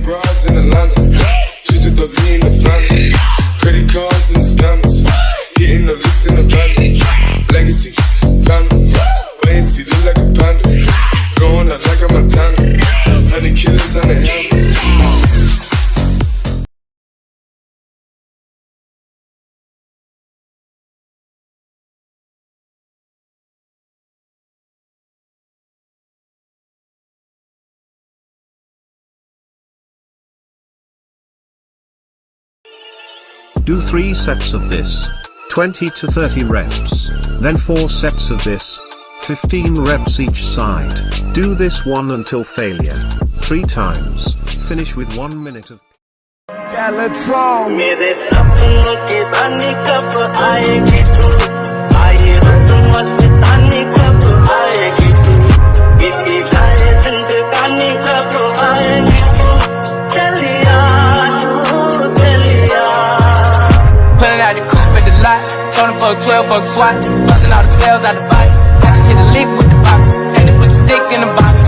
Broads in Atlanta, just to the lean in the family. Credit cards and the scammers, hitting the licks in the van. Legacies, family, wait and see, look like a panda. Going out like a Montana, honey killers on the helmets. Do 3 sets of this, 20 to 30 reps, then 4 sets of this, 15 reps each side. Do this one until failure, 3 times, finish with 1 minute of skeleton. मेरे सपनों की रानी कब आएगी तू, आए हो तुम मस्तानी कब आएगी तू, बीती जाए जिंदगानी कब आएगी तू, चलिया तू चलिया. Pulling out the coupe at the lot, told him fuck 12, fuck SWAT, busting all the bells out the box. I just hit a lick with the box, and they put the stick in the box.